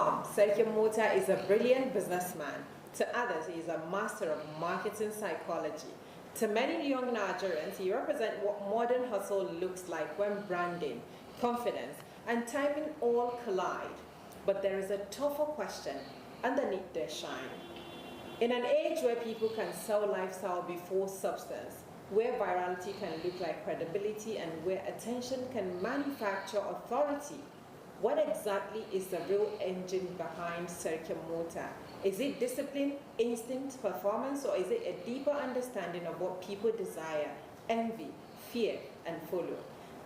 some, Sarkin Mota is a brilliant businessman. To others, he is a master of marketing psychology. To many young Nigerians, he represents what modern hustle looks like when branding, confidence, and timing all collide. But there is a tougher question underneath their shine. In an age where people can sell lifestyle before substance, where virality can look like credibility, and where attention can manufacture authority, what exactly is the real engine behind Sarkin Mota? Is it discipline, instinct, performance, or is it a deeper understanding of what people desire, envy, fear, and follow?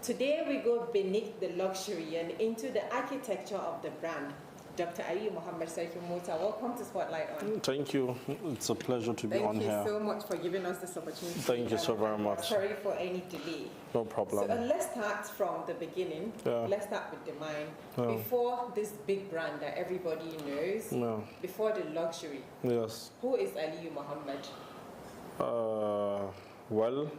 Today we go beneath the luxury and into the architecture of the brand. Dr. Aliyu Muhammad, Sarkin Mota, welcome to Spotlight On. Thank you. It's a pleasure to be on here. Thank you so much for giving us this opportunity. Thank you so very much. Sorry for any delay. No problem. So let's start from the beginning. Yeah. Let's start with the mind. Yeah. Before this big brand that everybody knows, before the luxury, yes. Who is Aliyu Muhammad? Well,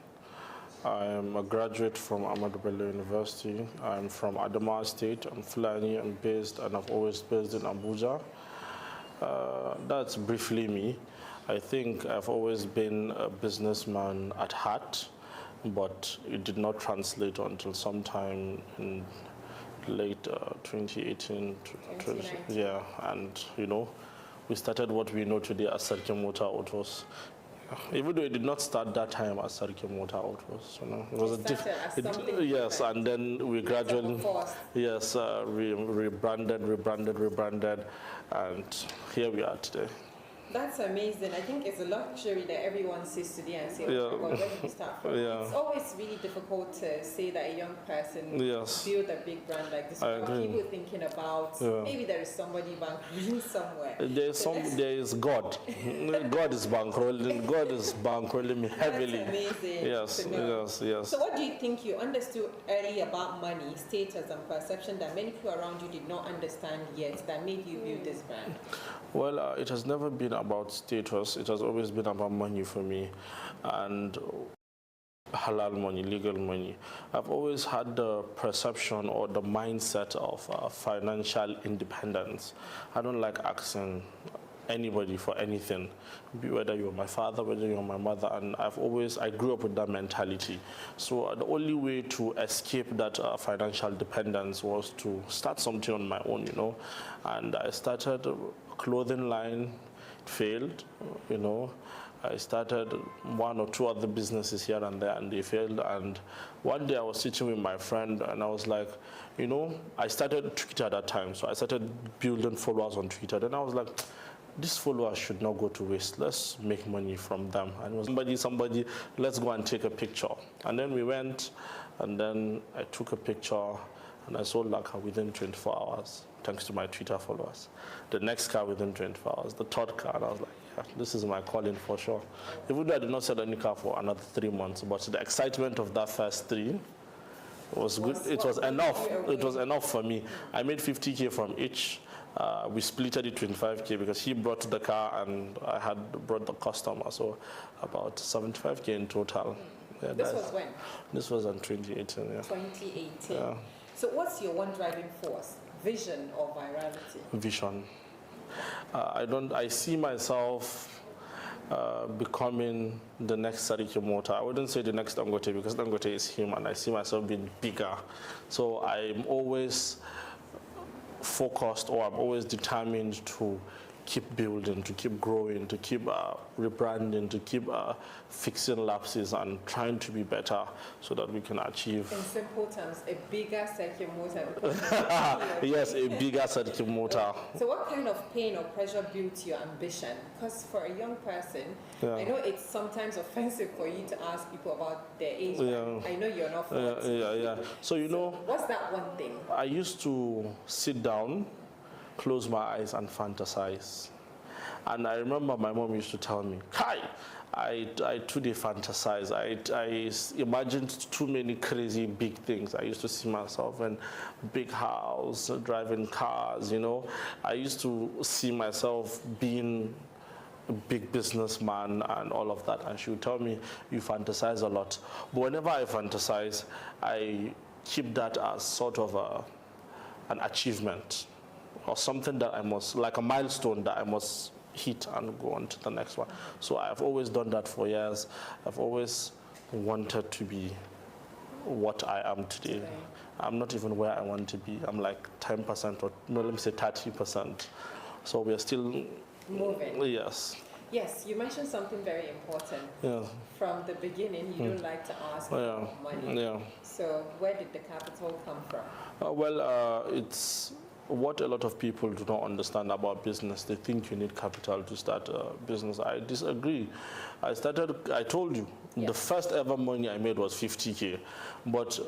I am a graduate from Ahmadu Bello University. I'm from Adamawa State. I'm Fulani. I'm based, and I've always based in Abuja. That's briefly me. I think I've always been a businessman at heart, but it did not translate until sometime in late 2018. Yeah, and you know, we started what we know today as Sarkin Mota Autos. Even though it did not start that time as Sarkin Mota Autos, you know, it was yes, and then we gradually rebranded, and here we are today. That's amazing. I think it's a luxury that everyone sees today and say, oh my God, where did we start from? It's always really difficult to say that a young person build a big brand like this. People thinking about maybe there is somebody bankrolling somewhere. There is God. God is bankrolling. God is bankrolling me heavily. That's amazing. Yes. So what do you think you understood early about money, status, and perception that many people around you did not understand yet that made you build this brand? Well, it has never been about status. It has always been about money for me, and halal money, legal money. I've always had the perception or the mindset of financial independence. I don't like asking anybody for anything, whether you're my father, whether you're my mother, and I grew up with that mentality. So the only way to escape that financial dependence was to start something on my own, you know, and I started a clothing line. Failed, you know. I started one or two other businesses here and there, and they failed. And one day I was sitting with my friend, and I was like, you know, I started Twitter at that time, so I started building followers on Twitter. Then I was like, these followers should not go to waste. Let's make money from them. And it was somebody, let's go and take a picture. And then we went, and then I took a picture, and I sold that car within 24 hours, thanks to my Twitter followers. The next car within 24 hours, the third car, and I was like, yeah, this is my calling for sure. Even though I did not sell any car for another 3 months, but the excitement of that first 3 was good. It was enough. It was enough for me. I made 50K from each. We splitted it 25K because he brought the car and I had brought the customer, so about 75K in total. Yeah, this was when? This was in 2018, yeah. 2018. Yeah. So what's your one driving force? Vision or virality? Vision. I see myself becoming the next Sarkin Mota. I wouldn't say the next Dangote because Dangote is him, and I see myself being bigger. So I'm always focused, or I'm always determined to keep building, to keep growing, to keep rebranding, to keep fixing lapses and trying to be better so that we can achieve. In simple terms, a bigger Sarkin Mota. Yes, a bigger Sarkin Mota. So what kind of pain or pressure built your ambition? Because for a young person, I know it's sometimes offensive for you to ask people about their age. I know you're not 40. So you know, what's that one thing? I used to sit down, close my eyes and fantasize. And I remember my mom used to tell me, Kai, I today fantasize. I imagined too many crazy big things. I used to see myself in big house, driving cars, you know. I used to see myself being a big businessman and all of that. And she would tell me, you fantasize a lot. But whenever I fantasize, I keep that as sort of an achievement. or something that I must, like a milestone that I must hit and go on to the next one. So I've always done that for years. I've always wanted to be what I am today. I'm not even where I want to be. I'm like 10% or no, let me say 30%. So we're still moving. Yes. Yes, you mentioned something very important. Yeah. From the beginning, you don't like to ask for money. Yeah. So where did the capital come from? It's what a lot of people do not understand about business. They think you need capital to start a business. I disagree. I told you, the first ever money I made was 50K, but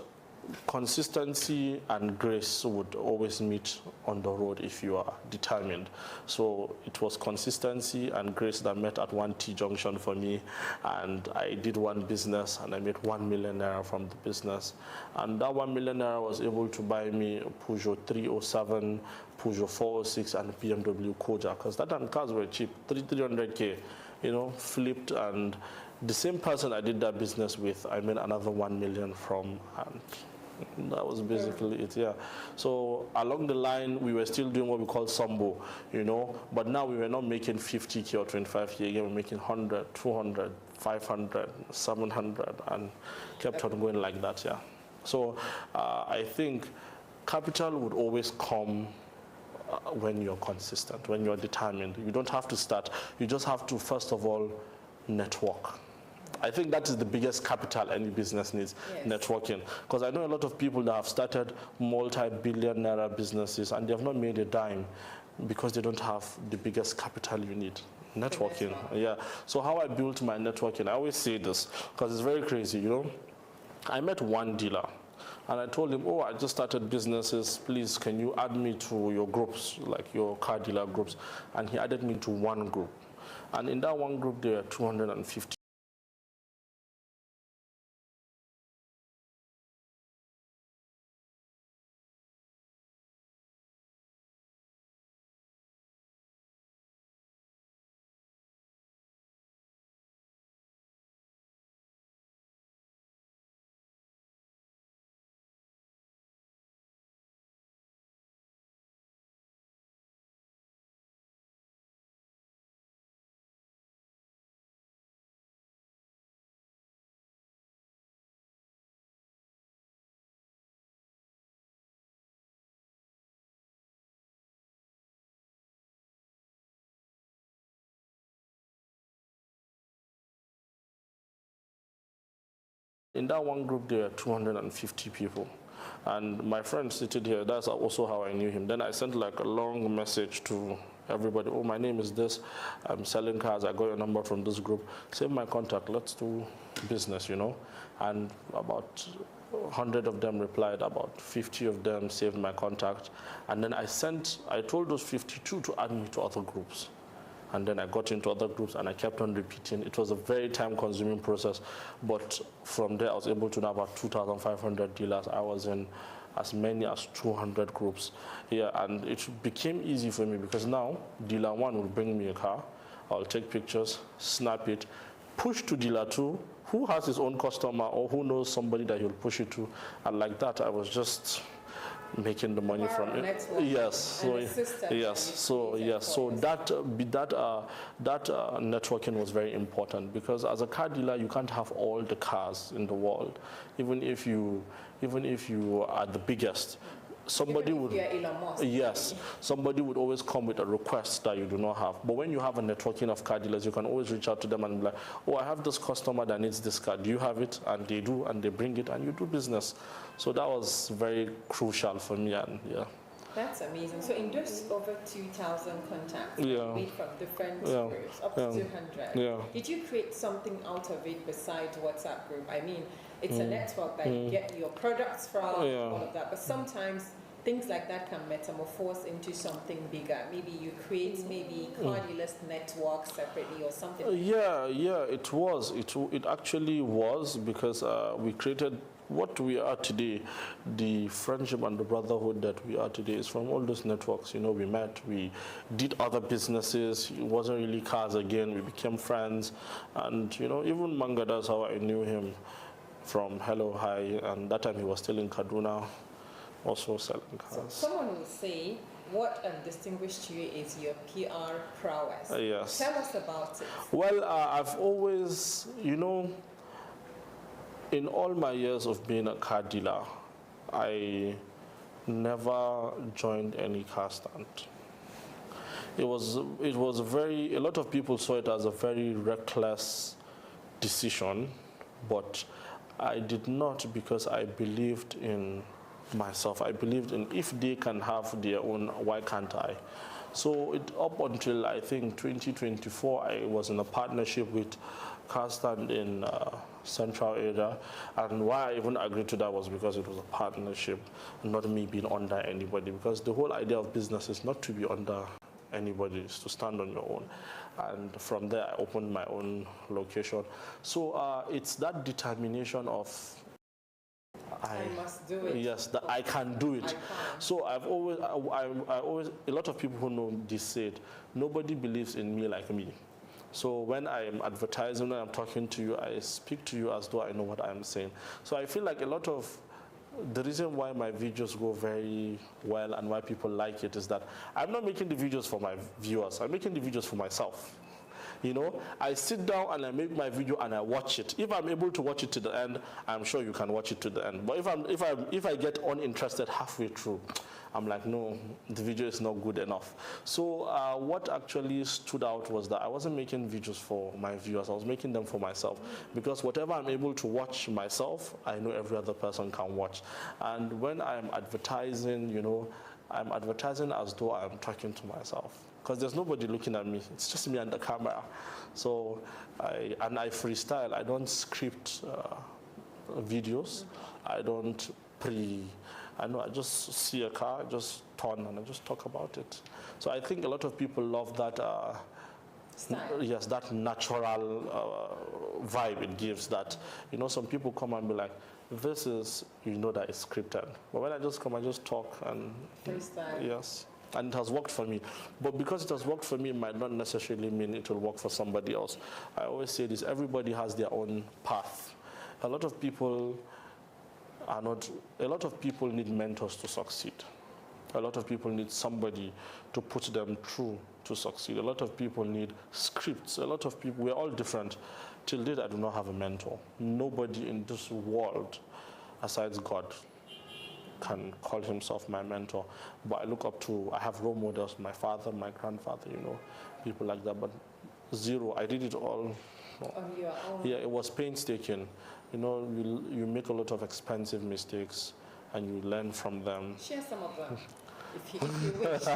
consistency and grace would always meet on the road if you are determined. So it was consistency and grace that met at one T-junction for me, and I did one business and I made 1 million naira from the business, and that 1 million naira was able to buy me a Peugeot 307, Peugeot 406 and a BMW Koja, because that time cars were cheap, 300K, you know, flipped. And the same person I did that business with, I made another 1 million from, and that was basically it, yeah. So along the line, we were still doing what we call sambo, you know, but now we were not making 50K or 25K again, we're making 100, 200, 500, 700, and kept on going like that, yeah. So I think capital would always come when you're consistent, when you're determined. You don't have to start, you just have to, first of all, network. I think that is the biggest capital any business needs, networking. Because I know a lot of people that have started multi-billion naira businesses and they have not made a dime because they don't have the biggest capital you need, networking. Yeah. So how I built my networking, I always say this because it's very crazy, you know. I met one dealer and I told him, oh, I just started businesses, please can you add me to your groups, like your car dealer groups? And he added me to one group. And in that one group, there were 250. In that one group, there were 250 people. And my friend sitting here, that's also how I knew him. Then I sent like a long message to everybody. Oh, my name is this. I'm selling cars. I got your number from this group. Save my contact. Let's do business, you know. And about 100 of them replied. About 50 of them saved my contact. And then I told those 52 to add me to other groups. And then I got into other groups and I kept on repeating. It was a very time-consuming process, but from there I was able to know about 2,500 dealers. I was in as many as 200 groups. Yeah, and it became easy for me because now dealer one will bring me a car. I'll take pictures, snap it, push to dealer two, who has his own customer or who knows somebody that he'll push it to. And like that, I was just making the money from it. Yes. So yes. So yes. So that networking was very important because as a car dealer, you can't have all the cars in the world, even if you are the biggest. Somebody would, yes, somebody would always come with a request that you do not have. But when you have a networking of car dealers, you can always reach out to them and be like, oh, I have this customer that needs this car. Do you have it? And they do, and they bring it, and you do business. So that was very crucial for me, and yeah. That's amazing. So in those over 2,000 contacts made from different groups, up to 200, did you create something out of it besides WhatsApp group? I mean, it's a network that you get your products from, all of that, but sometimes things like that can metamorphose into something bigger. Maybe you create car dealers network separately or something. It was. It actually was because we created what we are today. The friendship and the brotherhood that we are today is from all those networks. You know, we met, we did other businesses. It wasn't really cars again. We became friends, and you know, even Manga, that's how I knew him, from Hello Hi, and that time he was still in Kaduna, also selling cars. So someone will say what distinguished you is your PR prowess. Yes. Tell us about it. Well, I've always, in all my years of being a car dealer, I never joined any car stand. A lot of people saw it as a very reckless decision, but I did not, because I believed in myself. I believed in, if they can have their own, why can't I? So up until I think 2024, I was in a partnership with car stand in Central area, and why I even agreed to that was because it was a partnership, not me being under anybody, because the whole idea of business is not to be under anybody, is to stand on your own. And from there, I opened my own location. So it's that determination of I must do it. Yes, that I can do it. So I've always, a lot of people who know this said, nobody believes in me like me. So when I'm advertising, when I'm talking to you, I speak to you as though I know what I'm saying. So I feel like a lot of the reason why my videos go very well and why people like it is that I'm not making the videos for my viewers. I'm making the videos for myself. I sit down and I make my video and I watch it. If I'm able to watch it to the end, I'm sure you can watch it to the end. But if I get uninterested halfway through, I'm like, no, the video is not good enough. So what actually stood out was that I wasn't making videos for my viewers. I was making them for myself, because whatever I'm able to watch myself, I know every other person can watch. And when I'm advertising, I'm advertising as though I'm talking to myself, because there's nobody looking at me. It's just me and the camera. So I freestyle. I don't script videos. I don't I just see a car, just turn and I just talk about it. So I think a lot of people love that Style. Yes, that natural vibe it gives. That some people come and be like, this is, that it's scripted. But when I just come, I just talk and freestyle. Yes. And it has worked for me. But because it has worked for me, it might not necessarily mean it will work for somebody else. I always say this, everybody has their own path. A lot of people need mentors to succeed. A lot of people need somebody to put them through to succeed. A lot of people need scripts. A lot of people, we're all different. Till date, I do not have a mentor. Nobody in this world, aside God, can call himself my mentor. But I have role models, my father, my grandfather, people like that. But zero, I did it all. On your own? Yeah, it was painstaking. You make a lot of expensive mistakes and you learn from them. Share some of them, if you wish.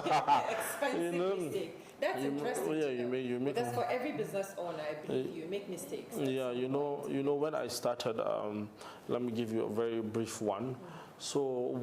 Expensive mistake. That's interesting. Yeah, you make. That's for every business owner. I believe you make mistakes. Yeah, when I started, let me give you a very brief one. So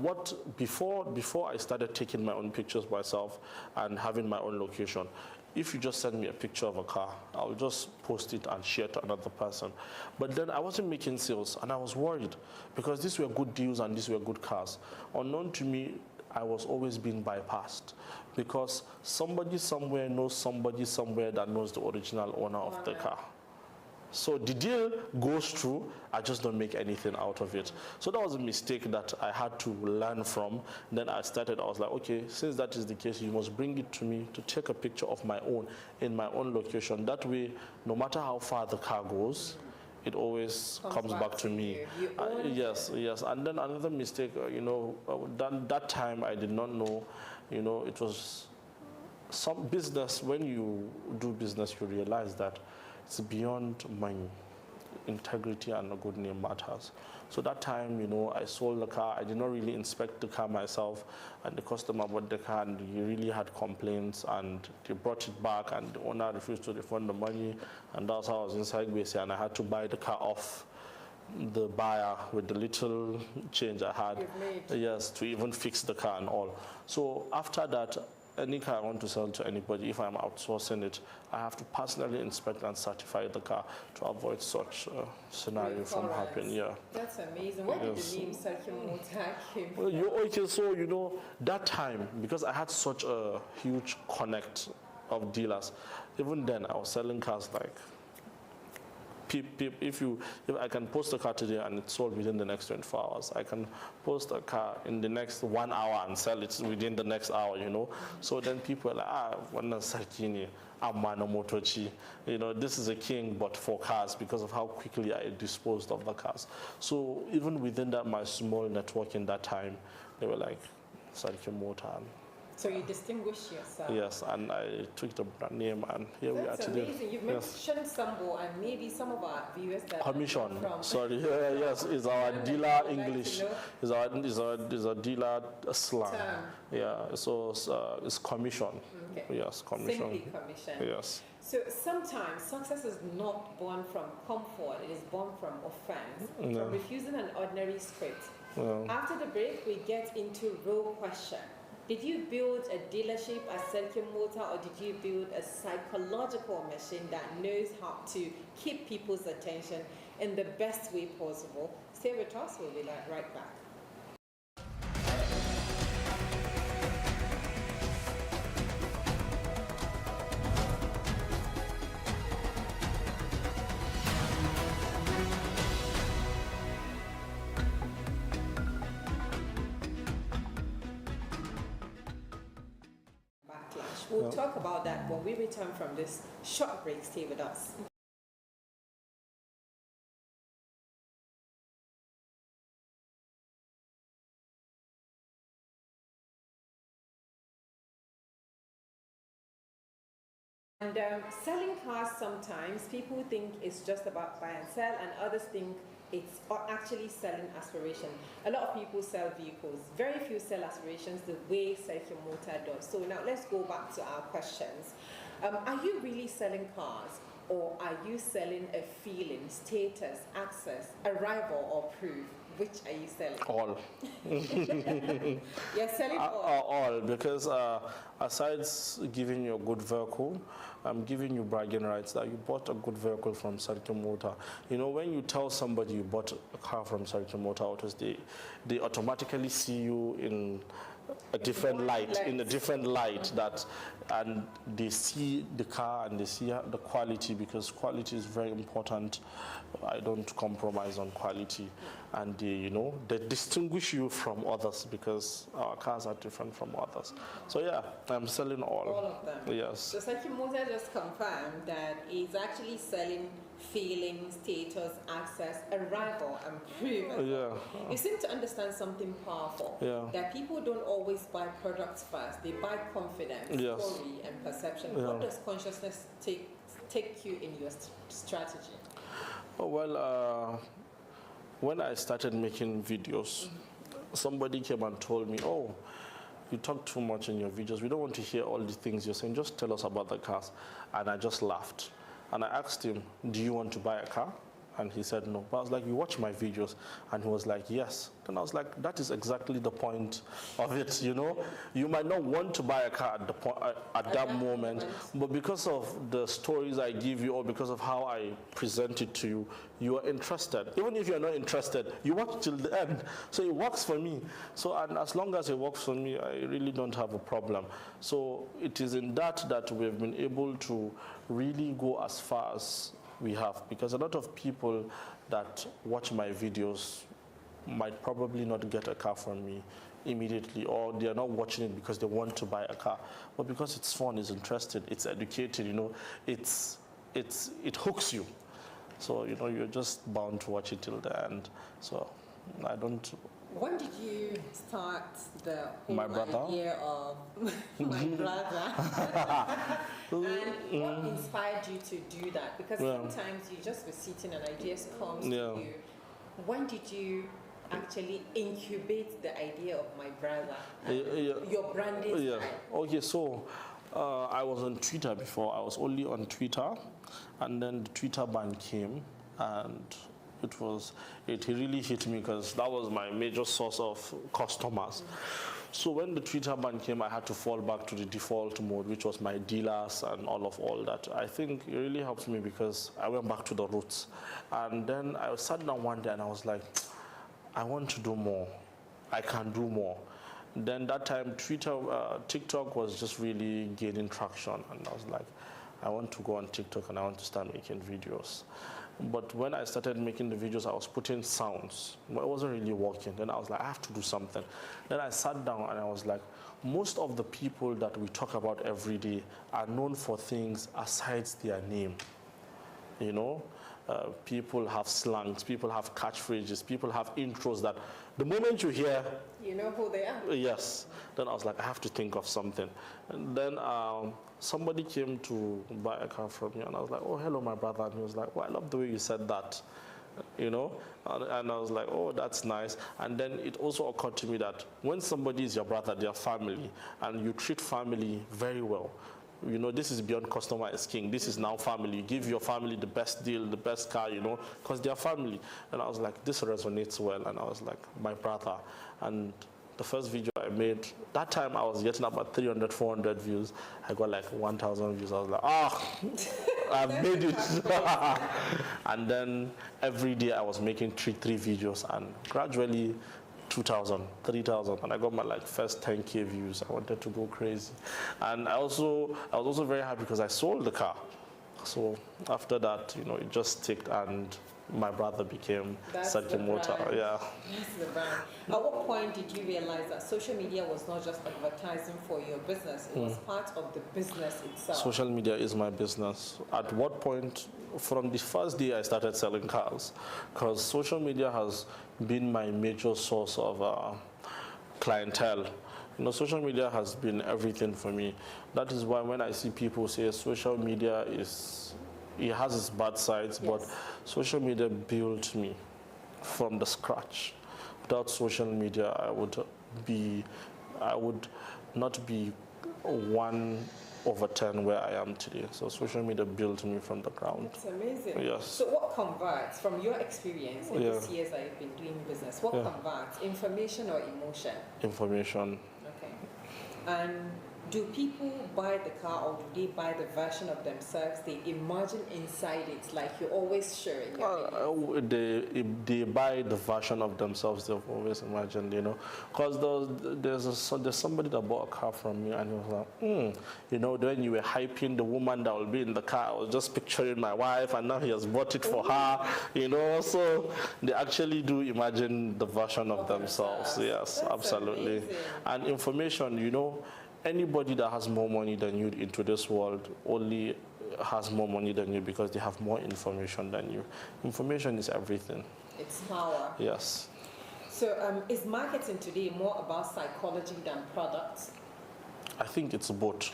before I started taking my own pictures myself and having my own location, if you just send me a picture of a car, I'll just post it and share to another person. But then I wasn't making sales, and I was worried because these were good deals and these were good cars. Unknown to me, I was always being bypassed because somebody somewhere knows somebody somewhere that knows the original owner of the car. So the deal goes through, I just don't make anything out of it. So that was a mistake that I had to learn from. Then I was like, okay, since that is the case, you must bring it to me to take a picture of my own in my own location. That way, no matter how far the car goes, it always comes back to me. Yes. And then another mistake, that time I did not know, it was some business. When you do business, you realize that it's beyond money. Integrity and a good name matters. So that time, I sold the car. I did not really inspect the car myself, and the customer bought the car and he really had complaints, and they brought it back and the owner refused to refund the money, and that's how I was inside Gbese, and I had to buy the car off the buyer with the little change I had. Yes, to even fix the car and all. So after that, any car I want to sell to anybody, if I'm outsourcing it, I have to personally inspect and certify the car to avoid such a scenario from happening. Yeah. That's amazing. Where did the name Sarkin Mota came from? Okay, so that time, because I had such a huge connect of dealers, even then I was selling cars like if I can post a car today and it's sold within the next 24 hours, I can post a car in the next 1 hour and sell it within the next hour, you know. So then people are like, wannan sarki ne, amma na motoci. You know, this is a king, but for cars, because of how quickly I disposed of the cars. So even within that, my small network in that time, they were like, sarkin mota. So you distinguish yourself. Yes, and I took the brand name, and here we are today. That's amazing. You've mentioned Sambo, and maybe some of our viewers that Commission. From. Sorry, yes, is our dealer English. Is our dealer slang. Term. Yeah, so it's commission. Okay. Yes, commission. Simply commission. Yes. So sometimes success is not born from comfort; it is born from offense, from refusing an ordinary script. After the break, we get into real question. Did you build a dealership as Sarkin Mota, or did you build a psychological machine that knows how to keep people's attention in the best way possible? Stay with us, we'll be right back. We'll talk about that when we return from this short break. Stay with us. And selling cars, sometimes people think it's just about buy and sell, and others think it's actually selling aspiration. A lot of people sell vehicles. Very few sell aspirations the way Sarkin Mota does. So now let's go back to our questions. Are you really selling cars, or are you selling a feeling, status, access, arrival, or proof? Which are you selling? All. You're selling all? All, because aside giving you a good vehicle, I'm giving you bragging rights that you bought a good vehicle from Sarkin Mota. You know, when you tell somebody you bought a car from Sarkin Mota Autos, they automatically see you in a different light, and they see the car and they see the quality, because quality is very important. I don't compromise on quality, and they distinguish you from others, because our cars are different from others. So yeah, I'm selling all. All of them. Yes. So Sarkin Mota just confirmed that he's actually selling feeling, status, access, arrival, and proof. Yeah. You seem to understand something powerful. Yeah. That people don't always buy products first; they buy confidence, yes. story, and perception. Yeah. What does consciousness take you in your strategy? Oh, well, when I started making videos, somebody came and told me, "Oh, you talk too much in your videos. We don't want to hear all the things you're saying. Just tell us about the cars." And I just laughed. And I asked him, "Do you want to buy a car?" And he said no. But I was like, "You watch my videos?" And he was like, "Yes." Then I was like, that is exactly the point of it, you know. You might not want to buy a car at that moment, but because of the stories I give you, or because of how I present it to you, you are interested. Even if you're not interested, you watch till the end. So it works for me. So, and as long as it works for me, I really don't have a problem. So it is in that we've been able to really go as far as we have, because a lot of people that watch my videos might probably not get a car from me immediately, or they are not watching it because they want to buy a car, but because it's fun, it's interested, it's educated, you know, it hooks you. So, you know, you're just bound to watch it till the end. So I don't. When did you start the whole idea of my brother? And what inspired you to do that? Because sometimes you just be sitting and ideas come to you. When did you actually incubate the idea of my brother? Your branding style? Okay, so I was on Twitter before. I was only on Twitter, and then the Twitter ban came, and it really hit me, because that was my major source of customers. So when the Twitter ban came, I had to fall back to the default mode, which was my dealers and all that. I think it really helped me, because I went back to the roots. And then I sat down one day and I was like, I want to do more. I can do more. Then that time, TikTok was just really gaining traction, and I was like, I want to go on TikTok and I want to start making videos. But when I started making the videos, I was putting sounds. But it wasn't really working. Then I was like, I have to do something. Then I sat down and I was like, most of the people that we talk about every day are known for things aside their name. You know, people have slangs, people have catchphrases, people have intros that the moment you hear, you know who they are. Yes. Then I was like, I have to think of something. And then somebody came to buy a car from me, and I was like, oh, hello, my brother. And he was like, oh, I love the way you said that. You know, and I was like, oh, that's nice. And then it also occurred to me that when somebody is your brother, their family, and you treat family very well, you know, this is beyond customer is king. This is now family. You give your family the best deal, the best car, you know, because they're family. And I was like, this resonates well. And I was like, my brother. And the first video I made, that time I was getting about 300, 400 views. I got like 1,000 views. I was like, I've made it. And then every day I was making three videos, and gradually 2,000, 3,000, and I got my like first 10K views. I wanted to go crazy. And I was also very happy because I sold the car. So after that, you know, it just sticked, and my brother became sarkin mota. Yeah. That's the brand. At what point did you realize that social media was not just advertising for your business, it was part of the business itself? Social media is my business. At what point? From the first day I started selling cars, because social media has been my major source of clientele. You know, social media has been everything for me. That is why when I see people say social media it has its bad sides, yes, but social media built me from the scratch. Without social media, I would not be 1/10 where I am today. So social media built me from the ground. That's amazing. Yes. So what converts, from your experience in these years that you've been doing business, what converts, information or emotion? Information. Okay. And do people buy the car, or do they buy the version of themselves they imagine inside it, like you always share in your they buy the version of themselves they've always imagined, you know. Because there's somebody that bought a car from me, and he was like, you know, when you were hyping the woman that will be in the car, I was just picturing my wife, and now he has bought it for her, you know. So they actually do imagine the version of themselves. Yes, that's absolutely. Amazing. And information, you know, anybody that has more money than you into this world only has more money than you because they have more information than you. Information is everything. It's power. Yes. So is marketing today more about psychology than products? I think it's both.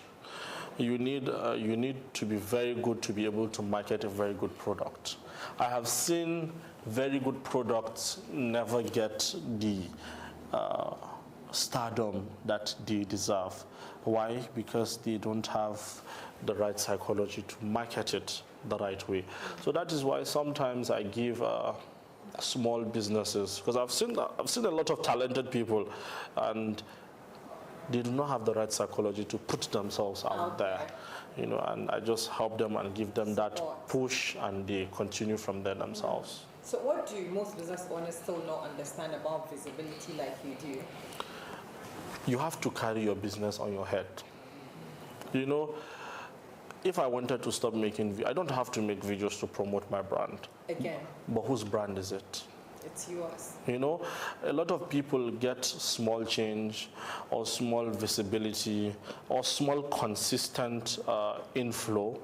You need to be very good to be able to market a very good product. I have seen very good products never get the stardom that they deserve. Why? Because they don't have the right psychology to market it the right way. So that is why sometimes I give small businesses, because I've seen a lot of talented people, and they do not have the right psychology to put themselves out there, you know, and I just help them and give them that push, and they continue from there themselves. So what do most business owners still not understand about visibility like you do? You have to carry your business on your head. You know, if I wanted to stop making videos, I don't have to make videos to promote my brand. Again. But whose brand is it? It's yours. You know, a lot of people get small change or small visibility or small consistent inflow,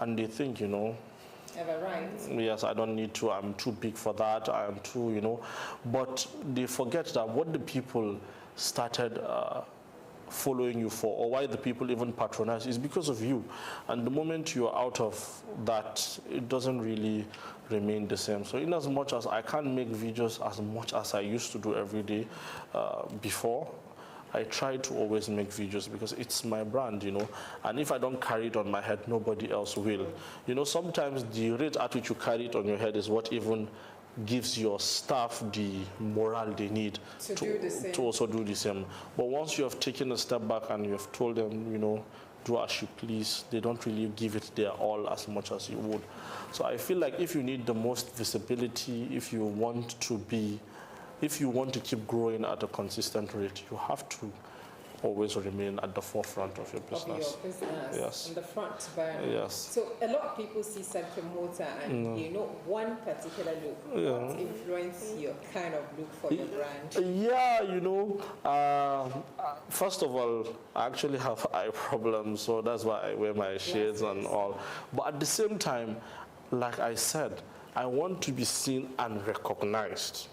and they think, you know, ever right. Yes, I don't need to, I'm too big for that, I am too, you know. But they forget that what the people started following you for, or why the people even patronize, is because of you. And the moment you're out of that, it doesn't really remain the same. So in as much as I can't make videos as much as I used to do every day before, I try to always make videos because it's my brand, you know. And if I don't carry it on my head, nobody else will. You know, sometimes the rate at which you carry it on your head is what even gives your staff the morale they need to also do the same. But once you have taken a step back and you have told them, you know, do as you please, they don't really give it their all as much as you would. So I feel like if you need the most visibility, if you want to keep growing at a consistent rate, you have to always remain at the forefront of your business. Of your business. Yes. In the front burner. Yes. So a lot of people see sarkin mota and you know one particular look. What influenced your kind of look for your brand? Yeah, you know, first of all, I actually have eye problems, so that's why I wear my shades and all. But at the same time, like I said, I want to be seen and recognized.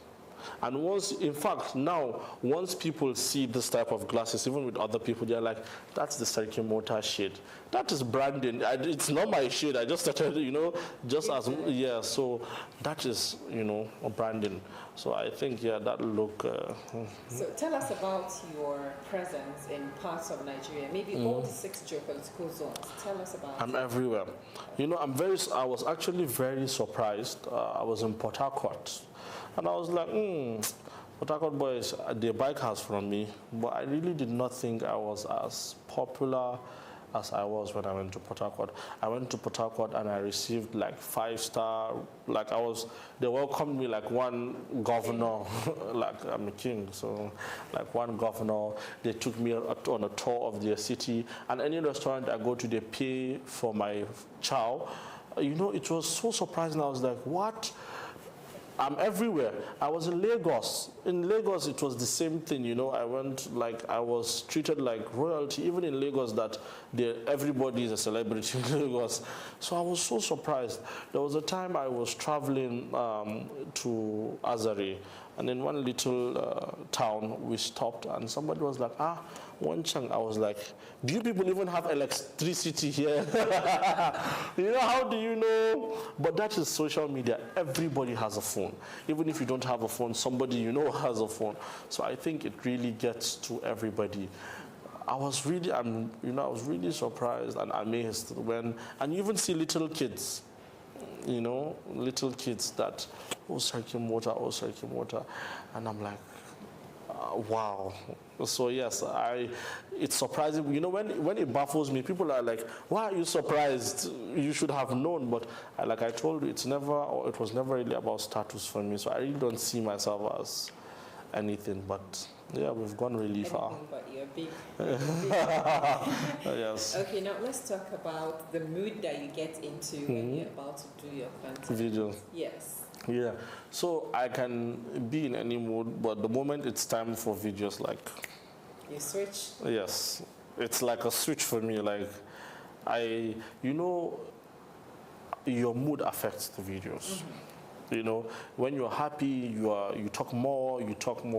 And once, in fact, now, once people see this type of glasses, even with other people, they're like, that's the sarkin mota shade. That is branding. It's not my shade. I just started, you know, just as, yeah, so that is, you know, a branding. So I think, yeah, that look. So tell us about your presence in parts of Nigeria, maybe all the 6 geopolitical zones. Tell us about I'm everywhere. You know, I was actually very surprised. I was in Port Harcourt. And I was like, Port Harcourt boys, they buy cars from me. But I really did not think I was as popular as I was when I went to Port Harcourt. I went to Port Harcourt and I received like 5-star, like they welcomed me like one governor, like I'm a king, so like one governor. They took me on a tour of their city, and any restaurant I go to, they pay for my chow. You know, it was so surprising. I was like, what? I'm everywhere. I was in Lagos. In Lagos, it was the same thing, you know. I was treated like royalty, even in Lagos, that everybody is a celebrity in Lagos. So I was so surprised. There was a time I was traveling to Azare, and in one little town, we stopped, and somebody was like, Wanchang. I was like, do you people even have electricity here? You know, how do you know? But that is social media. Everybody has a phone. Even if you don't have a phone, somebody you know has a phone. So I think it really gets to everybody. I was really surprised and amazed and you even see little kids, you know, little kids that, sarkin mota, and I'm like, wow. So yes, it's surprising. You know, when it baffles me, people are like, why are you surprised? You should have known. But like I told you, it was never really about status for me. So I really don't see myself as anything. But yeah, we've gone really far. But you're big. Yes. Okay, now let's talk about the mood that you get into when you're about to do your content. Video. Yes. Yeah, so I can be in any mood, but the moment it's time for videos, like... You switch? Yes, it's like a switch for me, like, you know, your mood affects the videos. You know, when you're happy, you talk more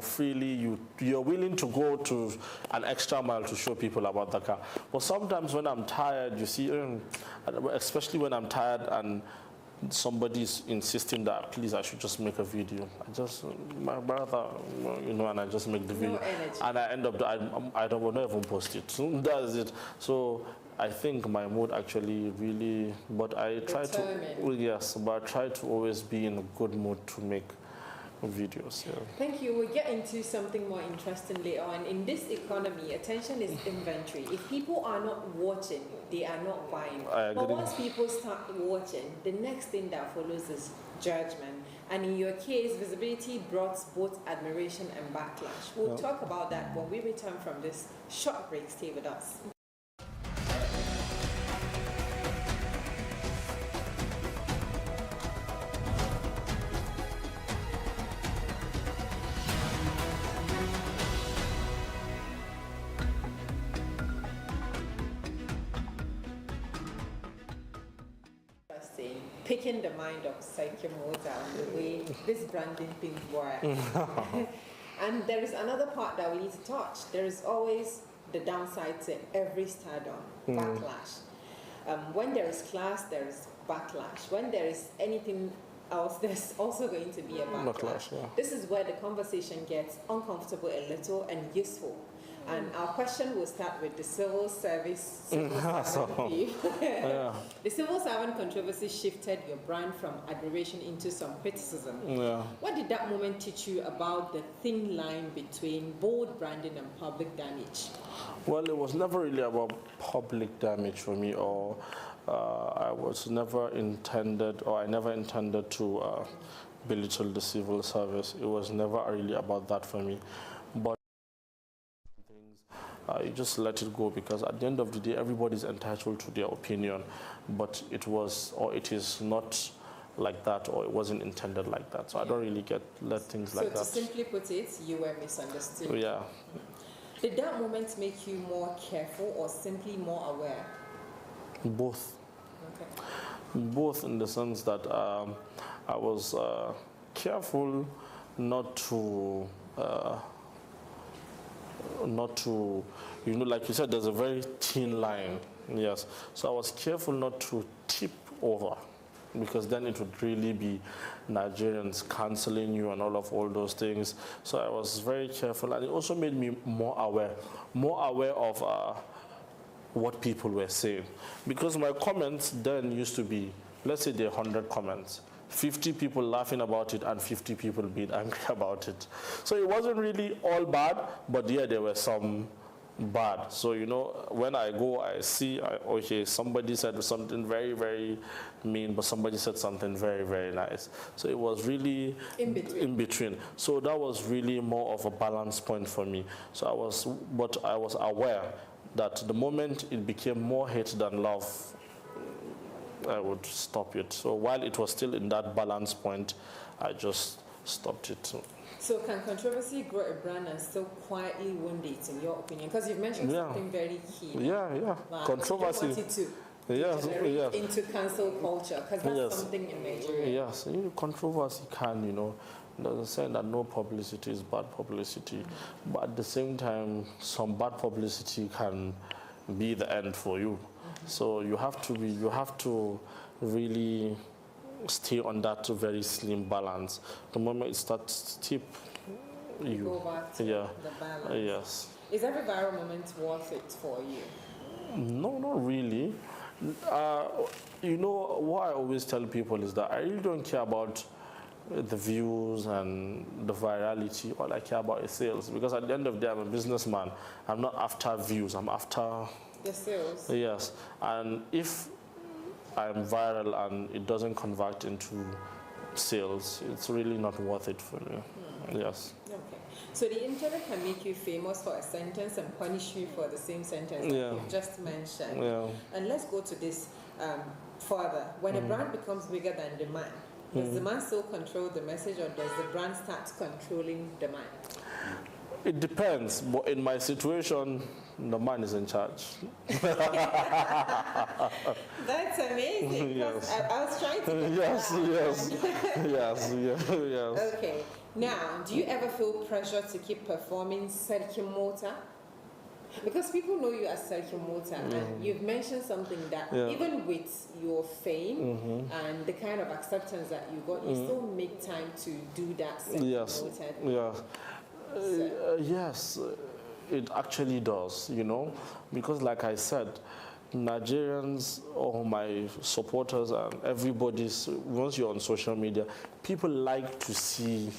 freely, you're willing to go to an extra mile to show people about the car. But sometimes when I'm tired, you see, especially when I'm tired and somebody's insisting that please I should just make a video. My brother, you know, and I just make the video. And I end up, I don't even post it. So that's it. So I think my mood actually really, but I try to always be in a good mood to make videos. Yeah. Thank you. We'll get into something more interesting later on. In this economy, attention is inventory. If people are not watching, they are not buying. But once people start watching, the next thing that follows is judgment. And in your case, visibility brought both admiration and backlash. We'll talk about that when we return from this short break. Stay with us. Picking the mind of sarkin mota and the way this branding thing works. And there is another part that we need to touch. There is always the downside to every stardom, backlash. When there is class, there is backlash. When there is anything else, there's also going to be a backlash. This is where the conversation gets uncomfortable a little and useful. And our question will start with the civil service. The civil servant controversy shifted your brand from admiration into some criticism. What did that moment teach you about the thin line between bold branding and public damage? Well, it was never really about public damage for me, or I never intended to belittle the civil service. It was never really about that for me. But things you just let it go, because at the end of the day, everybody's entitled to their opinion, but it was, or it is not like that, or it wasn't intended like that. So I don't really let things like that. So to simply put it, you were misunderstood. Yeah. Did that moment make you more careful or simply more aware? Both. Okay. Both, in the sense that I was careful not to, like you said, there's a very thin line. Yes. So I was careful not to tip over, because then it would really be Nigerians canceling you and all those things. So I was very careful, and it also made me more aware of what people were saying. Because my comments then used to be, let's say there are 100 comments, 50 people laughing about it and 50 people being angry about it. So it wasn't really all bad, but yeah, there were some bad. So, when I go, I see, okay, somebody said something very, very mean, but somebody said something very, very nice. So it was really in between. So that was really more of a balance point for me. So I was aware that the moment it became more hate than love, I would stop it. So while it was still in that balance point, I just stopped it. So can controversy grow a brand and still quietly wound it, in your opinion? Because you've mentioned something very key. Yeah. Controversy. Yes. Into cancel culture, because that's something in Nigeria. Yes, controversy can, doesn't say that no publicity is bad publicity, but at the same time, some bad publicity can be the end for you. So you have to really stay on that very slim balance. The moment it starts to tip, you go back to the balance. Yes. Is every viral moment worth it for you? No, not really. What I always tell people is that I really don't care about the views and the virality. All I care about is sales, because at the end of the day, I'm a businessman. I'm not after views, I'm after the sales. Yes, and if I'm viral and it doesn't convert into sales, it's really not worth it for me. Yes. Okay. So the internet can make you famous for a sentence and punish you for the same sentence that you've just mentioned. Yeah. And let's go to this further. When a brand becomes bigger than demand, does demand still control the message, or does the brand start controlling demand? It depends, but in my situation, the man is in charge. That's amazing. Yes. I was trying to Yes. Okay. Now, do you ever feel pressure to keep performing sarkin mota? Because people know you as sarkin mota, and you've mentioned something that even with your fame and the kind of acceptance that you got, you still make time to do that sarkin mota. Yes, it actually does, because like I said, Nigerians or my supporters and everybody's, once you're on social media, people like to see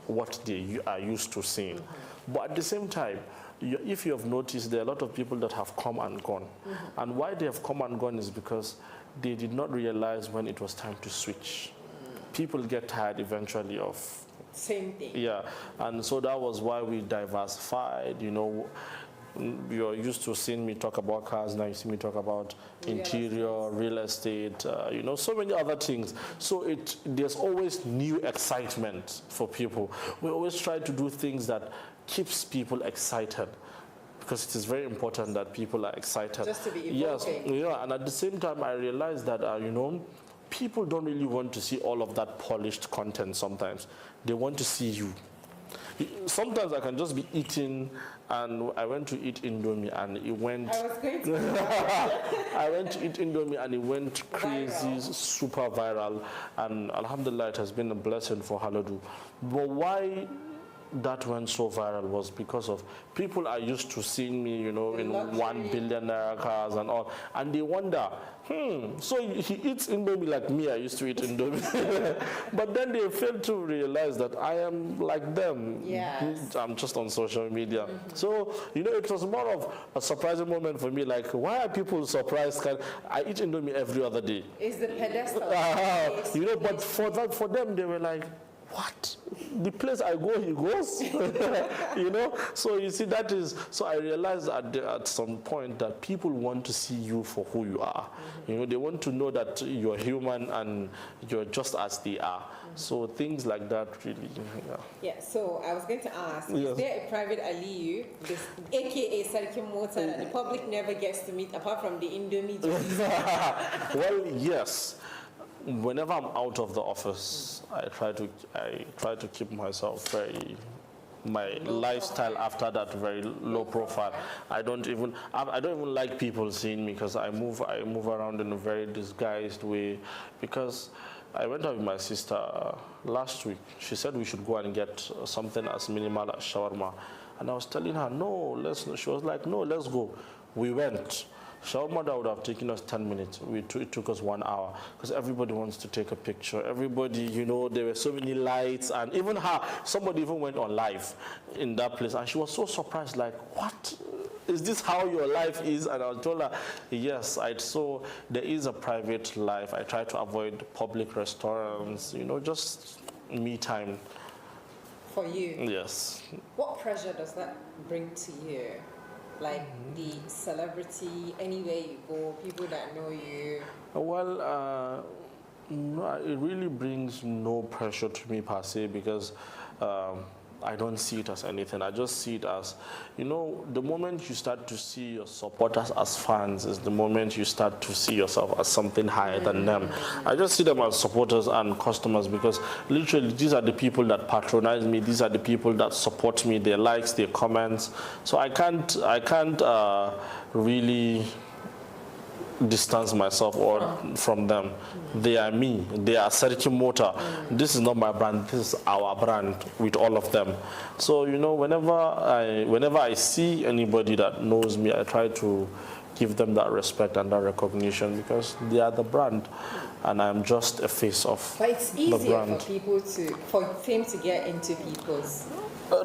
what they are used to seeing. But at the same time, if you have noticed, there are a lot of people that have come and gone. And why they have come and gone is because they did not realize when it was time to switch. People get tired eventually of same thing. Yeah, and so that was why we diversified. You're used to seeing me talk about cars, now you see me talk about interior, real estate, so many other things. So there's always new excitement for people. We always try to do things that keeps people excited, because it is very important that people are excited. Just to be Yes, evoking. and at the same time, I realized that, people don't really want to see all of that polished content sometimes. They want to see you. Sometimes I can just be eating, and I went to eat Indomie and it went... I was going to I went to eat Indomie and it went crazy, viral. Super viral. And Alhamdulillah, it has been a blessing for Haladu. But why that went so viral was because of people are used to seeing me, in 1 billion naira cars and all, and they wonder, so he eats Indomie like me, I used to eat Indomie. But then they fail to realize that I am like them. Yes. I'm just on social media. So, it was more of a surprising moment for me, like, why are people surprised? I eat Indomie every other day. It's the pedestal. But for them, they were like, what? The place I go, he goes. You know? So you see, that is, so I realized at some point that people want to see you for who you are. You know, they want to know that you're human and you're just as they are. So things like that really, Yeah, so I was going to ask, yes. Is there a private Aliyu, this aka Sarkin Mota, that the public never gets to meet apart from the Indomie? Well, yes. Whenever I'm out of the office, I try to keep myself my lifestyle after that very low profile. I don't even like people seeing me because I move around in a very disguised way. Because I went out with my sister last week. She said we should go and get something as minimal as shawarma, and I was telling her no, let's. She was like, no, let's go. We went. Shawarma would have taken us 10 minutes. It took us 1 hour because everybody wants to take a picture. Everybody, you know, there were so many lights, and even her, somebody even went on live in that place, and she was so surprised, like, what? Is this how your life is? And I told her, yes. So there is a private life. I try to avoid public restaurants, you know, just me time. For you? Yes. What pressure does that bring to you? Like the celebrity, anywhere you go, people that know you? Well, no, it really brings no pressure to me per se, because I don't see it as anything. I just see it as, you know, the moment you start to see your supporters as fans is the moment you start to see yourself as something higher than them. I just see them as supporters and customers, because literally these are the people that patronize me. These are the people that support me, their likes, their comments. So I can't really distance myself from them. They are me. They are sarkin mota. This is not my brand. This is our brand with all of them. So, you know, whenever I see anybody that knows me, I try to give them that respect and that recognition, because they are the brand and I'm just a face of the brand. But it's easier for fame to get into people's...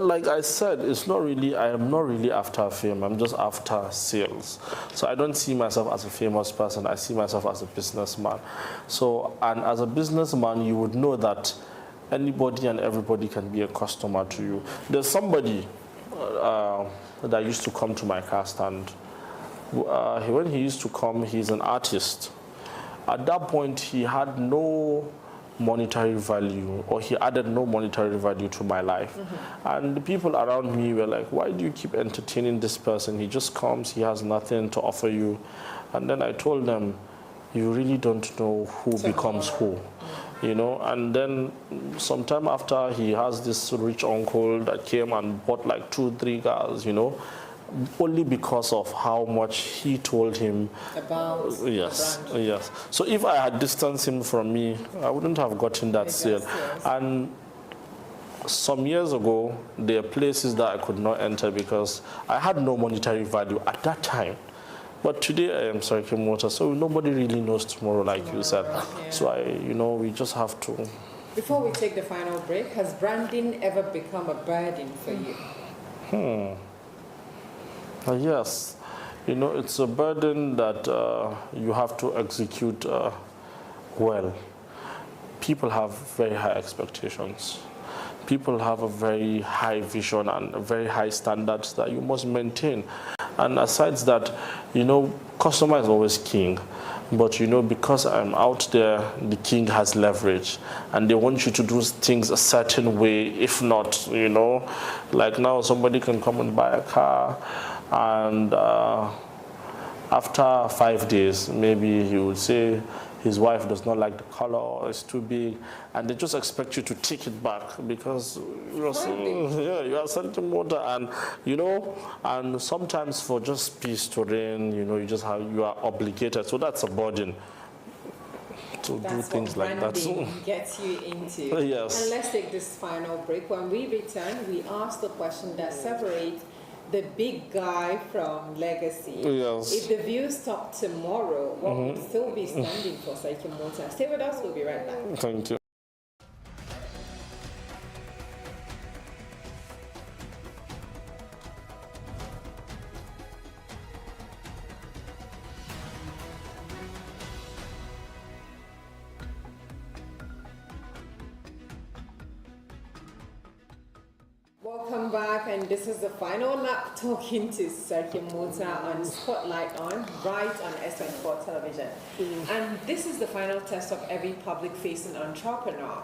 Like I said, I am not really after fame. I'm just after sales. So I don't see myself as a famous person. I see myself as a businessman. So, and as a businessman, you would know that anybody and everybody can be a customer to you. There's somebody that used to come to my car stand. When he used to come, he's an artist. At that point, he had no monetary value, or he added no monetary value to my life. And the people around me were like, why do you keep entertaining this person? He just comes, he has nothing to offer you. And then I told them, you really don't know who becomes who, you know. And then sometime after, he has this rich uncle that came and bought like 2-3 cars, you know, only because of how much he told him about yes. So if I had distanced him from me, I wouldn't have gotten that sale. And some years ago, there are places that I could not enter because I had no monetary value at that time. But today I am sarkin mota, so nobody really knows tomorrow, like you said. Yeah. So we just have to. Before we take the final break, has branding ever become a burden for you? Yes, you know, it's a burden that you have to execute well. People have very high expectations. People have a very high vision and very high standards that you must maintain. And aside that, you know, customer is always king. But, you know, because I'm out there, the king has leverage. And they want you to do things a certain way. If not, you know, like now somebody can come and buy a car, and after 5 days, maybe he would say his wife does not like the color, or it's too big, and they just expect you to take it back because you are sarkin mota, and you know, and sometimes for just peace to reign, you know, you are obligated. So that's a burden to do things like that. Gets you into. Yes. And let's take this final break. When we return, we ask the question that separates the big guy from legacy. Yes. If the views stop tomorrow, what would still be standing for sarkin mota? Stay with us, we'll be right back. Thank you. Welcome back, and this is the final lap talking to Sarkin Mota on Spotlight right on S24 television. And this is the final test of every public-facing entrepreneur.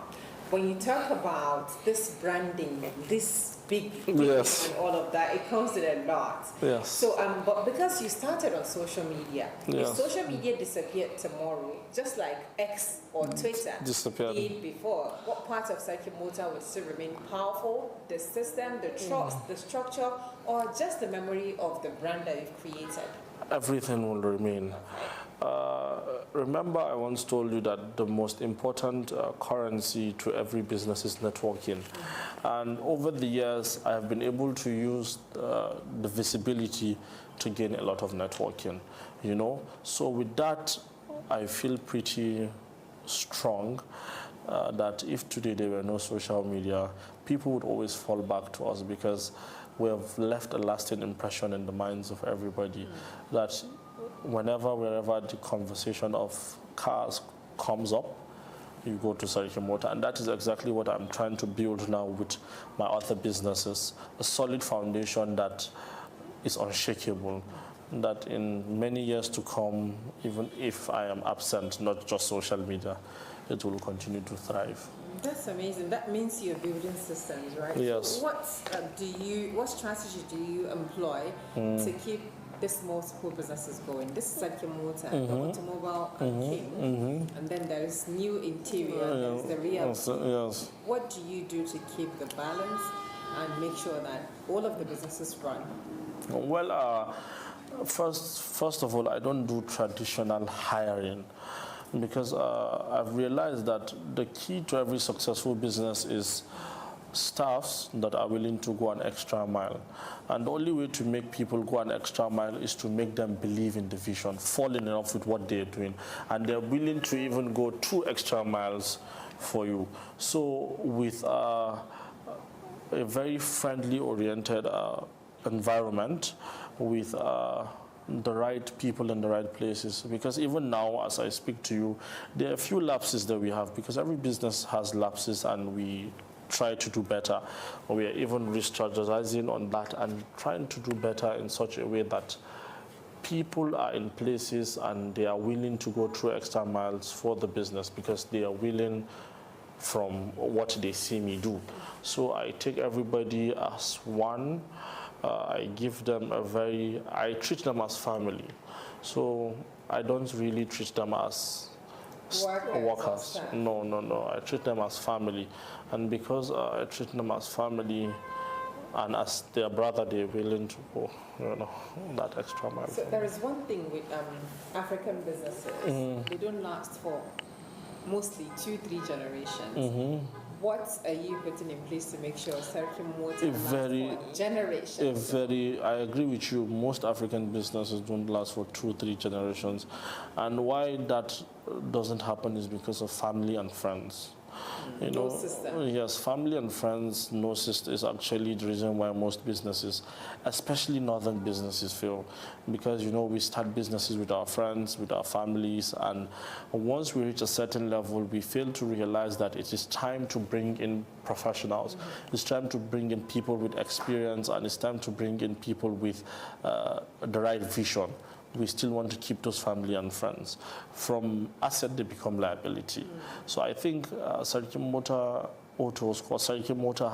When you talk about this branding, this big yes. and all of that, it comes with a lot. Yes. So, but because you started on social media, yes. if social media disappeared tomorrow, just like X or Twitter did before, what part of Sarkin Mota would still remain powerful? The system, the trust, the structure, or just the memory of the brand that you've created? Everything will remain. Remember, I once told you that the most important currency to every business is networking. And over the years, I have been able to use the visibility to gain a lot of networking, you know. So with that, I feel pretty strong that if today there were no social media, people would always fall back to us because we have left a lasting impression in the minds of everybody that wherever the conversation of cars comes up, you go to Sarkin Mota. And that is exactly what I'm trying to build now with my other businesses, a solid foundation that is unshakable, that in many years to come, even if I am absent, not just social media, it will continue to thrive. That's amazing. That means you're building systems, right? Yes. So what strategy do you employ to keep this multiple businesses going? This is Aliyu Muhammad, the automobile king, and then there is new interior, there's the reality. Yes. What do you do to keep the balance and make sure that all of the businesses run? Well, first of all, I don't do traditional hiring because I've realized that the key to every successful business is staffs that are willing to go an extra mile. And the only way to make people go an extra mile is to make them believe in the vision, fall in love with what they're doing, and they're willing to even go 2 extra miles for you. So with a very friendly oriented environment, with the right people in the right places, because even now as I speak to you, there are a few lapses that we have, because every business has lapses and we try to do better. We are even re-strategizing on that and trying to do better in such a way that people are in places and they are willing to go through extra miles for the business because they are willing from what they see me do. So I take everybody as one. I give them I treat them as family. So I don't really treat them as workers. No. I treat them as family. And because I treat them as family and as their brother, they're willing to go, that extra mile. So there is one thing with African businesses, they don't last for mostly 2-3 generations. What are you putting in place to make sure Sarkin Mota lasts for generations? I agree with you. Most African businesses don't last for 2-3 generations. And why that doesn't happen is because of family and friends. No system. Yes, family and friends, no system is actually the reason why most businesses, especially northern businesses, fail. Because, we start businesses with our friends, with our families, and once we reach a certain level, we fail to realize that it is time to bring in professionals. It's time to bring in people with experience, and it's time to bring in people with the right vision. We still want to keep those family and friends. From asset, they become liability. So I think Sarkin Mota Autos, Sarkin Mota